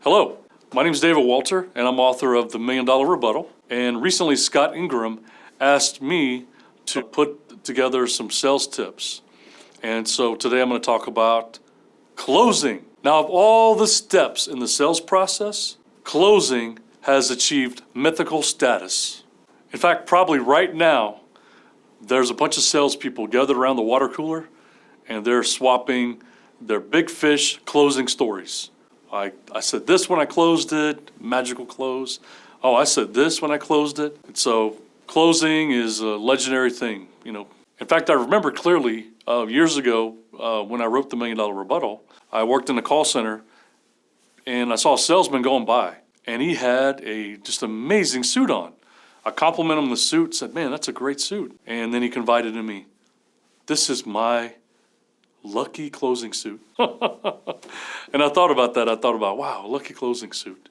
Hello, my name is David Walter, and I'm author of The $1 Million Rebuttal. And recently, Scott Ingram asked me to put together some sales tips. And so today I'm going to talk about closing. Now, of all the steps in the sales process, closing has achieved mythical status. In fact, probably right now, there's a bunch of salespeople gathered around the water cooler, and they're swapping their big fish closing stories. I said this when I closed it, magical close. Oh, I said this when I closed it. And so closing is a legendary thing, In fact, I remember clearly years ago when I wrote The $1 Million Rebuttal, I worked in a call center and I saw a salesman going by and he had a just amazing suit on. I complimented him on the suit, said, "Man, that's a great suit." And then he confided in me, "This is my lucky closing suit." And I thought about that. I thought about, wow, lucky closing suit.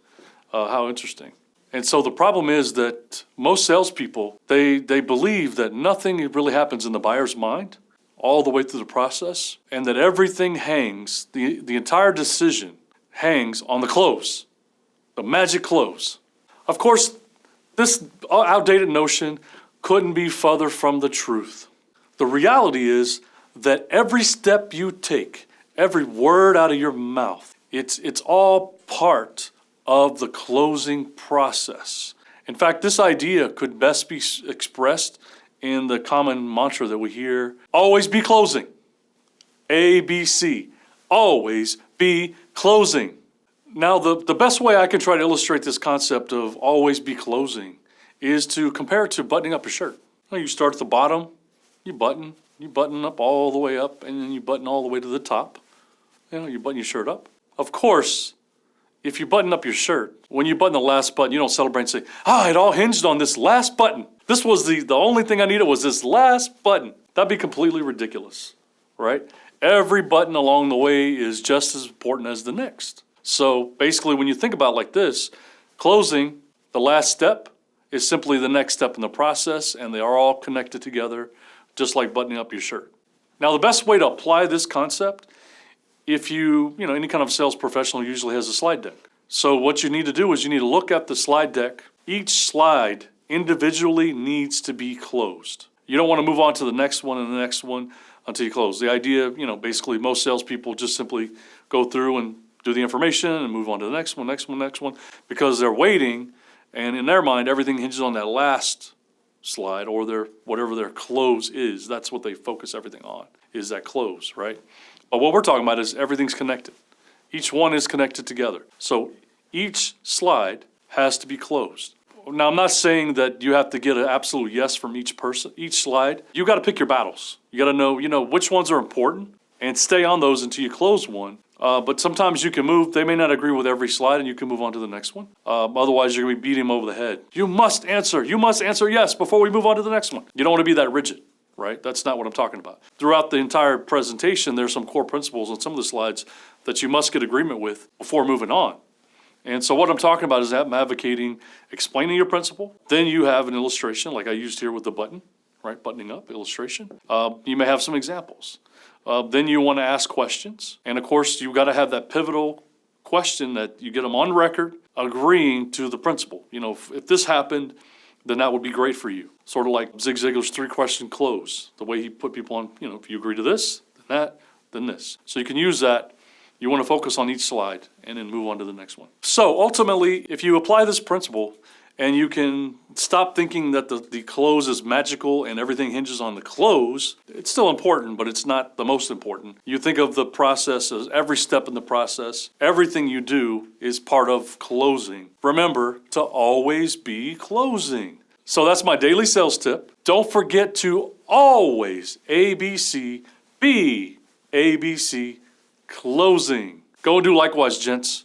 How interesting. And so the problem is that most salespeople, they believe that nothing really happens in the buyer's mind all the way through the process, and that everything hangs, the entire decision hangs on the close, the magic close. Of course, this outdated notion couldn't be further from the truth. The reality is that every step you take, every word out of your mouth, it's all part of the closing process. In fact, this idea could best be expressed in the common mantra that we hear: always be closing. ABC, always be closing. Now, the best way I can try to illustrate this concept of always be closing is to compare it to buttoning up your shirt. You start at the bottom, you button up all the way up, and then you button all the way to the top. You button your shirt up. Of course, if you button up your shirt, when you button the last button, you don't celebrate and say, it all hinged on this last button. This was the only thing I needed was this last button. That'd be completely ridiculous, right? Every button along the way is just as important as the next. So basically, when you think about it like this, closing, the last step, is simply the next step in the process, and they are all connected together, just like buttoning up your shirt. Now, the best way to apply this concept, if any kind of sales professional usually has a slide deck. So what you need to do is you need to look at the slide deck. Each slide individually needs to be closed. You don't want to move on to the next one and the next one until you close. The idea, basically most salespeople just simply go through and do the information and move on to the next one, because they're waiting, and in their mind, everything hinges on that last slide or whatever their close is. That's what they focus everything on, is that close, right? But what we're talking about is everything's connected. Each one is connected together. So each slide has to be closed. Now, I'm not saying that you have to get an absolute yes from each person, each slide. You got to pick your battles. You got to know, which ones are important and stay on those until you close one. But sometimes you can move. They may not agree with every slide, and you can move on to the next one. Otherwise, you're going to be beating them over the head. You must answer yes before we move on to the next one. You don't want to be that rigid, right? That's not what I'm talking about. Throughout the entire presentation, there's some core principles on some of the slides that you must get agreement with before moving on. And so what I'm talking about is I'm advocating explaining your principle. Then you have an illustration, like I used here with the button, right? Buttoning up illustration. You may have some examples. Then you want to ask questions. And of course, you've got to have that pivotal question that you get them on record agreeing to the principle. If this happened, then that would be great for you. Sort of like Zig Ziglar's 3-question close, the way he put people on, if you agree to this, then that, then this. So you can use that. You want to focus on each slide and then move on to the next one. So ultimately, if you apply this principle and you can stop thinking that the close is magical and everything hinges on the close, it's still important, but it's not the most important. You think of the process as every step in the process. Everything you do is part of closing. Remember to always be closing. So that's my daily sales tip. Don't forget to always ABC, be ABC, closing. Go and do likewise, gents.